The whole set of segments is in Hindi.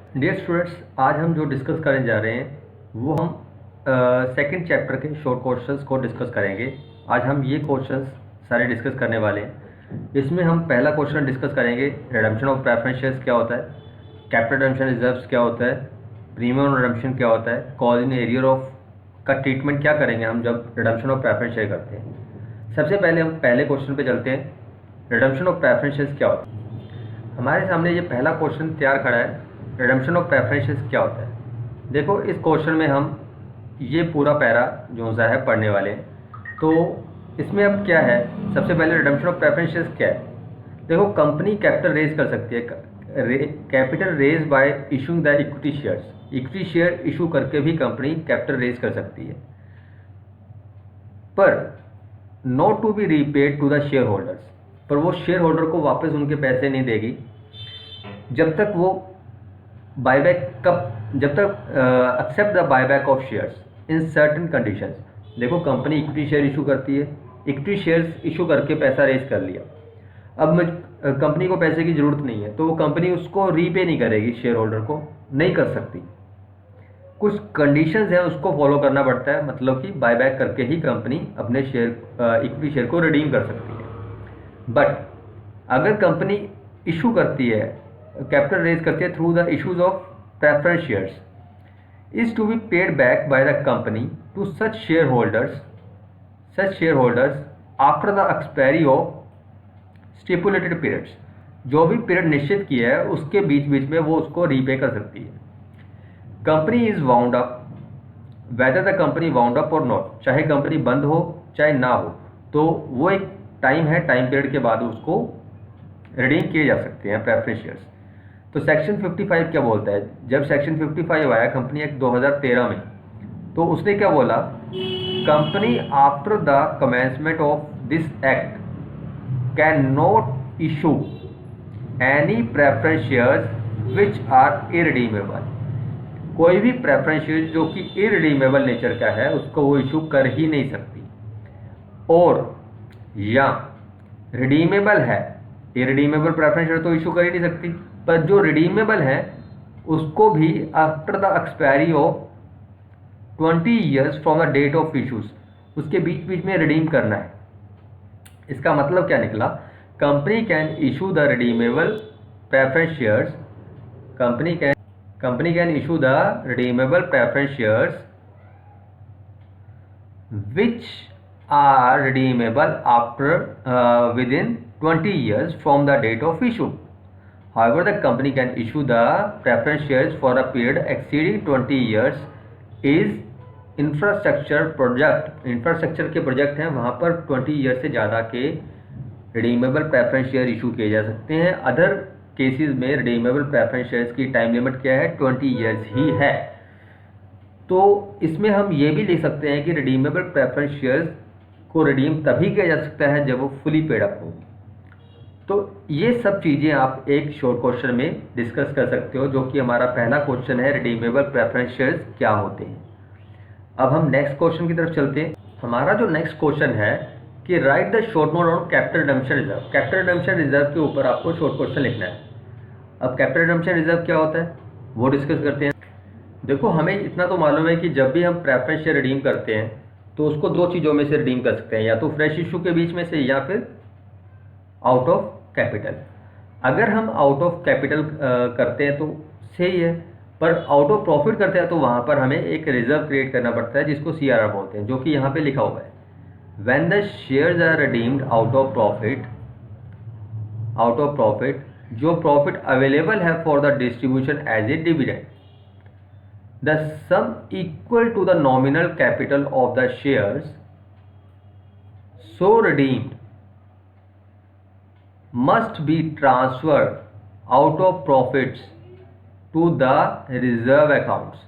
डियर स्टूडेंट्स, आज हम जो डिस्कस करने जा रहे हैं वो हम सेकंड चैप्टर के शॉर्ट क्वेश्चंस को डिस्कस करेंगे। आज हम ये क्वेश्चंस सारे डिस्कस करने वाले हैं। इसमें हम पहला क्वेश्चन डिस्कस करेंगे, रिडम्पशन ऑफ प्रेफरेंस शेयर्स क्या होता है, कैपिटल रिडम्पशन रिजर्व्स क्या होता है, प्रीमियम रिडम्पशन क्या होता है, कॉज इन एरियर ऑफ का ट्रीटमेंट क्या करेंगे हम जब रिडम्पशन ऑफ प्रेफरेंस शेयर करते हैं। सबसे पहले हम पहले क्वेश्चन पे चलते हैं, रिडम्पशन ऑफ प्रेफरेंस शेयर्स क्या होता है। हमारे सामने ये पहला क्वेश्चन तैयार खड़ा है, रिडम्पशन ऑफ प्रेफरेंसेस क्या होता है। देखो, इस क्वेश्चन में हम ये पूरा पैरा जो सा है पढ़ने वाले हैं। तो इसमें अब क्या है, सबसे पहले रिडम्पशन ऑफ प्रेफरेंसेस क्या है। देखो, कंपनी कैपिटल रेज कर सकती है, capital raise by issuing the equity shares. Equity share issue करके भी कंपनी कैपिटल रेज कर सकती है, पर not to be repaid to the shareholders. पर वो शेयर होल्डर को वापस उनके पैसे नहीं देगी जब तक वो बायबैक जब तक except the buyback of shares in certain conditions. देखो, कंपनी इक्विटी शेयर इशू करती है, इक्विटी शेयर्स इशू करके पैसा रेज कर लिया। अब कंपनी को पैसे की ज़रूरत नहीं है, तो वो कंपनी उसको रीपे नहीं करेगी, शेयर होल्डर को नहीं कर सकती। कुछ कंडीशंस हैं, उसको फॉलो करना पड़ता है, मतलब कि बायबैक करके ही कंपनी अपने शेयर इक्विटी शेयर को रिडीम कर सकती है। बट अगर कंपनी इशू करती है, कैपिटल रेज करती है through the issues of preference shares, is to be paid back by the company to such shareholders after the expiry of stipulated periods। जो भी पीरियड निश्चित किया है उसके बीच बीच में वो उसको रीपे कर सकती है। Company is wound up whether the company wound up और नॉट, चाहे कंपनी बंद हो चाहे ना हो, तो वो एक टाइम है, टाइम पीरियड के बाद उसको रिडीम किए जा सकते हैं प्रेफरेंस शेयर्स। तो सेक्शन 55 क्या बोलता है, जब सेक्शन 55 आया कंपनी एक्ट 2013 में, तो उसने क्या बोला, company after the commencement of this act can not issue any preference shares which are irredeemable. कोई भी प्रेफरेंस शेयर जो कि इरिडीमेबल नेचर का है उसको वो इशू कर ही नहीं सकती, और या रिडीमेबल है, इरिडीमेबल प्रेफरेंस शेयर तो इशू कर ही नहीं सकती, पर जो रिडीमेबल है उसको भी after the expiry of 20 years from the date of issues, उसके बीच बीच में रिडीम करना है। इसका मतलब क्या निकला, company can issue the redeemable preference shares, company can issue the redeemable preference shares which are redeemable after within 20 years from the date of issue। However, the company can issue the preference shares for a period exceeding 20 years is infrastructure के प्रोजेक्ट हैं, वहाँ पर 20 ईयर से ज़्यादा के रिडीमेबल प्रेफरेंस शेयर इशू किए जा सकते हैं। अदर केसेस में रिडीमेबल प्रेफरेंस शेयर्स की टाइम लिमिट क्या है, 20 ईयर्स ही है। तो इसमें हम ये भी लिख सकते हैं कि रिडीमेबल प्रेफरेंस शेयर्स को रिडीम तभी किया जा सकता है जब वो फुली पेड अप हो। तो ये सब चीज़ें आप एक शॉर्ट क्वेश्चन में डिस्कस कर सकते हो, जो कि हमारा पहला क्वेश्चन है, रिडीमेबल प्रेफरेंस शेयर्स क्या होते हैं। अब हम नेक्स्ट क्वेश्चन की तरफ चलते हैं। हमारा जो नेक्स्ट क्वेश्चन है कि write the short note on capital redemption reserve. Capital redemption reserve के ऊपर आपको शॉर्ट क्वेश्चन लिखना है। अब कैपिटल रिडम्पशन रिजर्व क्या होता है वो डिस्कस करते हैं। देखो, हमें इतना तो मालूम है कि जब भी हम प्रेफरेंस शेयर रिडीम करते हैं तो उसको दो चीज़ों में से रिडीम कर सकते हैं, या तो फ्रेश इशू के बीच में से या फिर आउट ऑफ कैपिटल। अगर हम आउट ऑफ कैपिटल करते हैं तो सही है, पर आउट ऑफ प्रॉफिट करते हैं तो वहाँ पर हमें एक रिजर्व क्रिएट करना पड़ता है जिसको CRR बोलते हैं, जो कि यहाँ पे लिखा हुआ है, when the shares are redeemed out of profit, जो प्रॉफिट अवेलेबल है for the distribution as a dividend, the sum equal to the nominal capital of the shares so redeemed must be transferred out of profits to the reserve accounts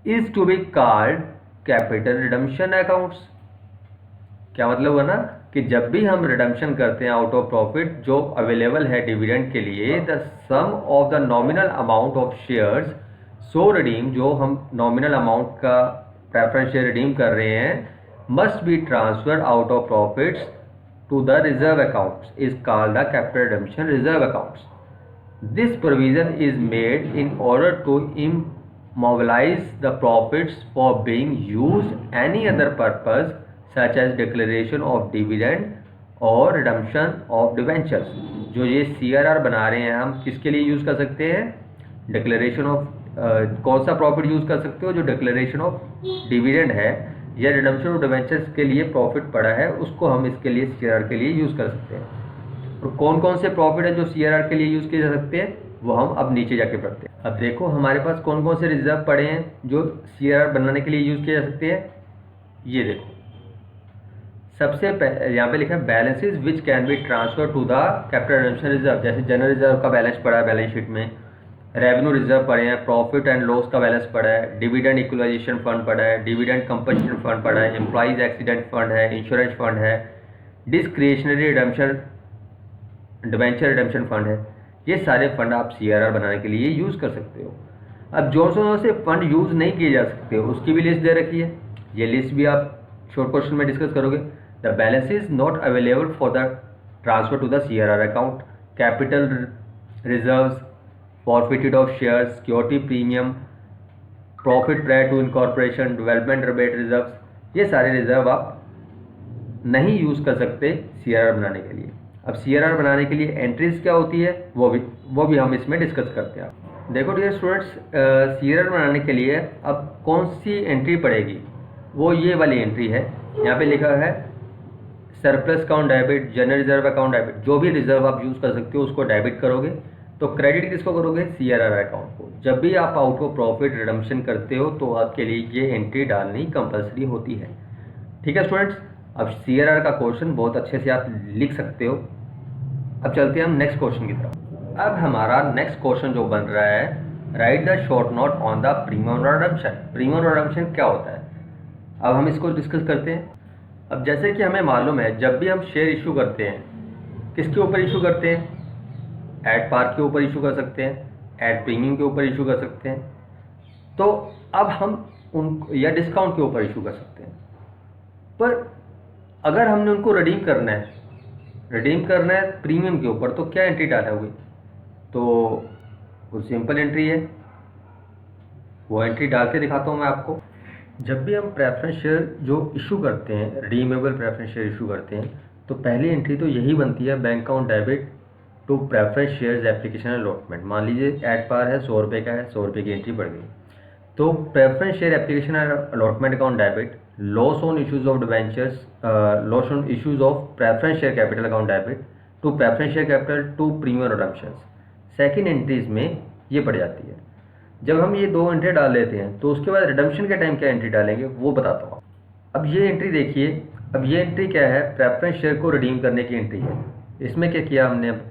is to be called capital redemption accounts। क्या मतलब हुआ ना कि जब भी हम रिडम्पशन करते हैं आउट ऑफ प्रॉफिट जो अवेलेबल है डिविडेंड के लिए, the sum of the nominal amount of shares so redeem, जो हम नॉमिनल अमाउंट का प्रेफरेंस शेयर रिडीम कर रहे हैं, must be transferred out of profits to the reserve accounts is called the capital redemption reserve accounts। This provision is made in order to immobilize the profits for being used any other purpose such as declaration of dividend और रिडम्पशन ऑफ डिवेंचर्स। जो ये CRR बना रहे हैं हम किसके लिए यूज़ कर सकते हैं? डिक्लेरेशन ऑफ कौन सा प्रॉफिट यूज़ कर सकते हो? जो डिक्लेरेशन ऑफ डिविडेंड है या रिडम्पशन ऑफ डिवेंचर्स के लिए प्रॉफिट पड़ा है उसको हम इसके लिए CRR के लिए यूज़ कर सकते हैं। और कौन कौन से प्रॉफिट है जो CRR के लिए यूज़ किए जा सकते हैं वो हम अब नीचे जाके पढ़ते हैं। अब देखो हमारे पास कौन कौन से रिजर्व पड़े हैं जो CRR बनाने के लिए यूज़ किए जा सकते हैं। ये देखो सबसे यहाँ पे लिखा है balances which can be transfer to the capital redemption reserve. जैसे जनरल रिजर्व का बैलेंस पड़ा है बैलेंस शीट में, रेवेन्यू रिजर्व पड़े हैं, प्रॉफिट एंड लॉस का बैलेंस पड़ा है, डिविडेंड इक्वलाइजेशन फंड पड़ा है, डिविडेंड कंपनसेशन फंड पड़ा है, एम्प्लॉइज एक्सीडेंट फंड है, इंश्योरेंस फंड है, discretionary redemption debenture redemption fund है। ये सारे फंड आप CRR बनाने के लिए यूज़ कर सकते हो। अब जो से फंड यूज़ नहीं किए जा सकते उसकी भी लिस्ट दे रखी है। ये लिस्ट भी आप शॉर्ट क्वेश्चन में डिस्कस करोगे। The balance is not available for the transfer to the CRR account, capital reserves, forfeited of shares, security premium, profit prior to incorporation, development rebate reserves, ये सारे रिजर्व आप नहीं यूज़ कर सकते CRR बनाने के लिए। अब CRR बनाने के लिए एंट्रीज क्या होती है वो भी हम इसमें डिस्कस करते हैं। देखो डियर स्टूडेंट्स, CRR बनाने के लिए अब कौन सी एंट्री पड़ेगी? वो ये वाली एंट्री है। यहाँ पे लिखा है surplus account debit, general reserve account debit. जो भी रिजर्व आप यूज़ कर सकते हो उसको डेबिट करोगे। तो क्रेडिट किसको करोगे? CRR अकाउंट को। जब भी आप आउट ऑफ प्रॉफिट रिडम्पशन करते हो तो आपके लिए ये एंट्री डालनी कंपलसरी होती है। ठीक है स्टूडेंट्स, अब CRR का क्वेश्चन बहुत अच्छे से आप लिख सकते हो। अब चलते हैं हम नेक्स्ट क्वेश्चन की तरफ। अब हमारा नेक्स्ट क्वेश्चन जो बन रहा है, right the short note on the premium redemption. Premium redemption क्या होता है अब हम इसको डिस्कस करते हैं। अब जैसे कि हमें मालूम है जब भी हम शेयर इशू करते हैं किसके ऊपर इशू करते हैं? एट पार के ऊपर इशू कर सकते हैं, एट प्रीमियम के ऊपर इशू कर सकते हैं। तो अब हम उन या डिस्काउंट के ऊपर इशू कर सकते हैं। पर अगर हमने उनको रिडीम करना है प्रीमियम के ऊपर तो क्या एंट्री डालोगे? तो वो सिंपल एंट्री है, वो एंट्री डाल के दिखाता हूँ मैं आपको। जब भी हम प्रेफरेंस शेयर जो इशू करते हैं, रिडीमेबल प्रेफरेंस शेयर इशू करते हैं, तो पहली एंट्री तो यही बनती है, bank account debit to preference shares application allotment. मान लीजिए एट पार है 100 रुपये का है, 100 रुपये की एंट्री बढ़ गई तो preference share application allotment account debit, loss on issues of debentures, loss on issues of preference share capital account debit to preference share capital to premium redemptions. Second entries में ये पड़ जाती है। जब हम ये दो एंट्री डाल लेते हैं तो उसके बाद रिडम्पशन के टाइम क्या एंट्री डालेंगे वो बताता हूँ। अब ये एंट्री देखिए, अब ये एंट्री क्या है? प्रेफरेंस शेयर को रिडीम करने की एंट्री है। इसमें क्या किया हमने? अब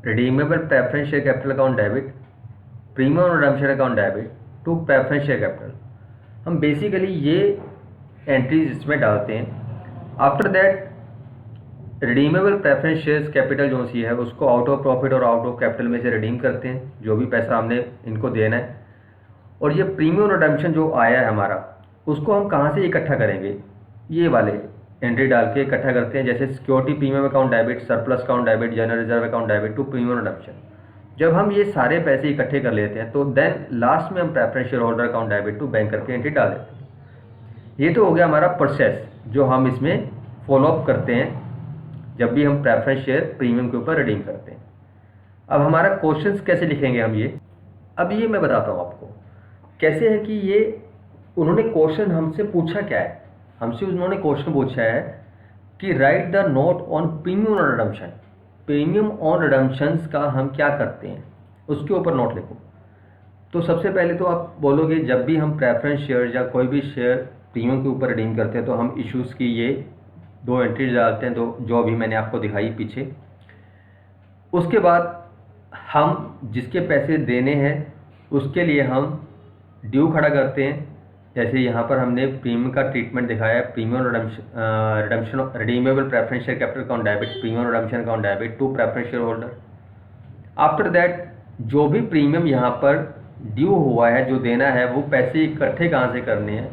redeemable preference share capital account debit, premium redemption account debit to preference share capital. हम बेसिकली ये एंट्रीज इसमें डालते हैं। After that redeemable preference shares capital जो सी है उसको आउट ऑफ प्रॉफिट और आउट ऑफ कैपिटल में से रिडीम करते हैं, जो भी पैसा हमने इनको देना है। और ये प्रीमियम रिडम्पशन जो आया है हमारा उसको हम कहाँ से इकट्ठा करेंगे? ये वाले एंट्री डाल के इकट्ठा करते हैं, जैसे security premium account debit, surplus account debit, general reserve account debit to premium redemption. जब हम ये सारे पैसे इकट्ठे कर लेते हैं तो देन लास्ट में हम preference shareholder account debit to bank करके एंट्री डाल देते हैं। ये तो हो गया हमारा प्रोसेस जो हम इसमें फॉलोअप करते हैं जब भी हम प्रेफरेंस शेयर प्रीमियम के ऊपर रिडीम करते हैं। अब हमारा क्वेश्चंस कैसे लिखेंगे हम ये, अब ये मैं बताता हूँ आपको कैसे है कि ये उन्होंने क्वेश्चन हमसे पूछा क्या है। हमसे उन्होंने क्वेश्चन पूछा है कि write the note on premium on redemption. Premium on redemptions का हम क्या करते हैं उसके ऊपर नोट लिखो। तो सबसे पहले तो आप बोलोगे जब भी हम प्रेफरेंस शेयर या कोई भी शेयर प्रीमियम के ऊपर रिडीम करते हैं तो हम इश्यूज़ की ये दो एंट्रीज डालते हैं, तो जो अभी मैंने आपको दिखाई पीछे। उसके बाद हम जिसके पैसे देने हैं उसके लिए हम ड्यू खड़ा करते हैं। जैसे यहाँ पर हमने प्रीमियम का ट्रीटमेंट दिखाया है, premium redemption redeemable preference share capital account debit, premium redemption account debit to preference shareholder. After that जो भी प्रीमियम यहाँ पर ड्यू हुआ है जो देना है वो पैसे इकट्ठे कहाँ से करने हैं?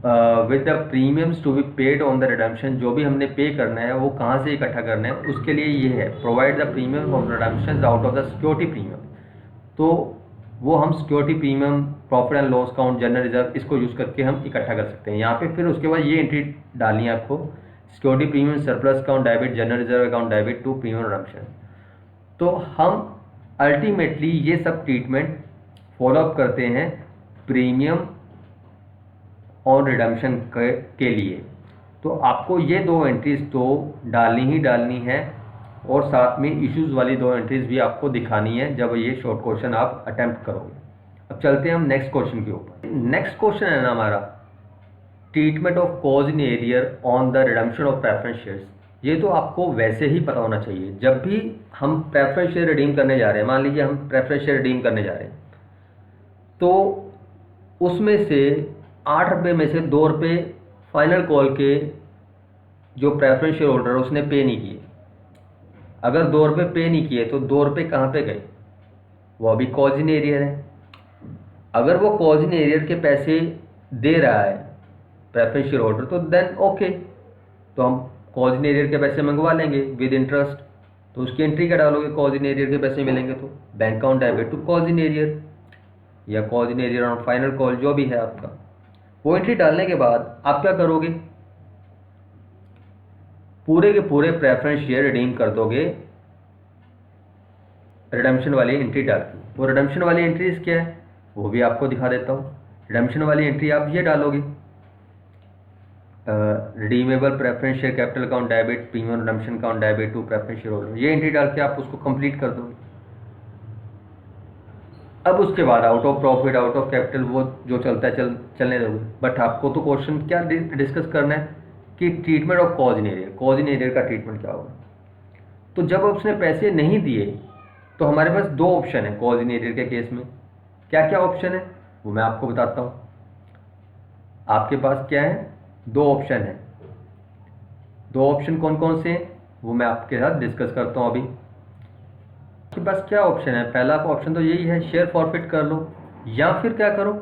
With the premiums to be paid on the redemption, जो भी हमने पे करना है वो कहाँ से इकट्ठा करना है, उसके लिए ये है provide the premium of redemption out of the security premium. तो वो हम security premium, profit and loss account, general reserve, इसको यूज़ करके हम इकट्ठा कर सकते हैं यहाँ पे। फिर उसके बाद ये एंट्री डालनी है आपको, security premium surplus account debit, general reserve account debit to premium redemption. तो हम अल्टीमेटली ये सब ट्रीटमेंट फॉलोअप करते हैं प्रीमियम और रिडम्पशन के लिए। तो आपको ये दो एंट्रीज तो डालनी ही डालनी है, और साथ में इश्यूज वाली दो एंट्रीज भी आपको दिखानी है जब ये शॉर्ट क्वेश्चन आप अटेम्प्ट करोगे। अब चलते हैं हम नेक्स्ट क्वेश्चन के ऊपर। नेक्स्ट क्वेश्चन है ना हमारा, treatment of cause in arrear on the redemption of preference shares. ये तो आपको वैसे ही पता होना चाहिए, जब भी हम प्रेफरेंस शेयर रिडीम करने जा रहे हैं, मान लीजिए हम प्रेफरेंस शेयर रिडीम करने जा रहे हैं, तो उसमें से 8 रुपये में से 2 रुपये फाइनल कॉल के जो प्रेफरेंस शेयर होल्डर है उसने पे नहीं किए। अगर 2 रुपये पे नहीं किए तो 2 रुपये कहाँ पे गए, वो अभी कॉज इन एरियर है। अगर वो कॉज इन एरियर के पैसे दे रहा है प्रेफरेंस शेयर होल्डर, तो देन ओके, तो हम कॉज इन एरियर के पैसे मंगवा लेंगे विद इंटरेस्ट। तो उसकी एंट्री क्या डालोगे, कॉज इन एरियर के पैसे मिलेंगे तो bank account debit to calls in arrear, या calls in arrear on final call, जो भी है आपका। वो एंट्री डालने के बाद आप क्या करोगे, पूरे के पूरे प्रेफरेंस शेयर रिडीम कर दोगे रिडम्पशन वाली एंट्री डाल के। वो रिडम्पशन वाली एंट्रीज क्या है वो भी आपको दिखा देता हूँ। रिडम्पशन वाली एंट्री आप ये डालोगे, redeemable preference share capital account debit premium redemption account debit to preference shareholder, ये एंट्री डाल के आप उसको कंप्लीट कर दोगे। अब उसके बाद out of profit, out of capital, वो जो चलता है चलने दोगे। बट आपको तो क्वेश्चन क्या डिस्कस करना है कि treatment of cause in arrear, cause in arrear का ट्रीटमेंट क्या होगा। तो जब उसने पैसे नहीं दिए तो हमारे पास दो ऑप्शन है कॉज इन एरियर के केस में। क्या क्या ऑप्शन है वो मैं आपको बताता हूँ। आपके पास क्या है, दो ऑप्शन है। दो ऑप्शन कौन कौन से हैं वो मैं आपके साथ डिस्कस करता हूँ अभी। आपके पास क्या ऑप्शन है, पहला ऑप्शन तो यही है, शेयर फॉरफिट कर लो, या फिर क्या करो,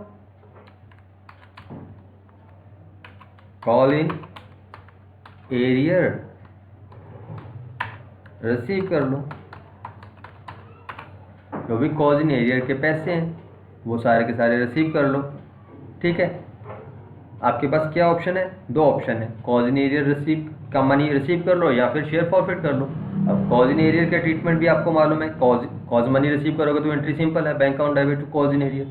कॉल इन एरियर रिसीव कर लो। जो भी कॉज इन एरियर के पैसे हैं वो सारे के सारे रिसीव कर लो। ठीक है, आपके पास क्या ऑप्शन है, दो ऑप्शन है, कॉज इन एरियर रिसीव का मनी रिसीव कर लो या फिर शेयर फॉरफिट कर लो। अब कॉज इन एरियर का ट्रीटमेंट भी आपको मालूम है, कॉज मनी रिसीव करोगे तो एंट्री सिंपल है, bank account debit to calls in arrear.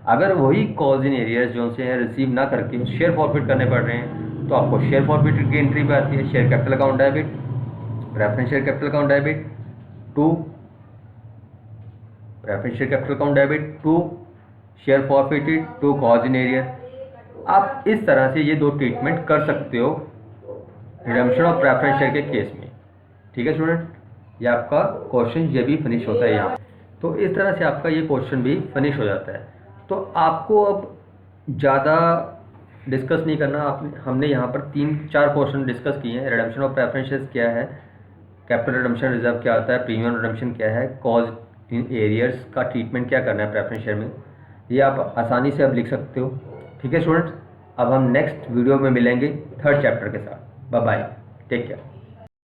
अगर वही कॉज इन एरियर जो से रिसीव ना करके शेयर फॉरफिट करने पड़ रहे हैं तो आपको शेयर फॉरफिट की एंट्री पे आती है, share capital account debit, preference share capital account debit to preference share capital account debit to share forfeited to calls in arrear. आप इस तरह से ये दो ट्रीटमेंट कर सकते हो रिडम्पशन ऑफ प्रेफरेंस शेयर के केस में। ठीक है स्टूडेंट, ये आपका क्वेश्चन ये भी फिनिश होता है यहाँ। तो इस तरह से आपका ये क्वेश्चन भी फिनिश हो जाता है। तो आपको अब ज़्यादा डिस्कस नहीं करना, हमने यहाँ पर 3-4 क्वेश्चन डिस्कस किए हैं। रिडम्पशन ऑफ प्रेफरेंस शेयर्स क्या है, कैपिटल रिडम्पशन रिजर्व क्या होता है, प्रीमियम रिडम्पशन क्या है, कॉज इन एरियर्स का ट्रीटमेंट क्या करना है प्रेफरेंस शेयर में, ये आप आसानी से अब लिख सकते हो। ठीक है स्टूडेंट्स, अब हम नेक्स्ट वीडियो में मिलेंगे 3rd चैप्टर के साथ। Bye bye, take care.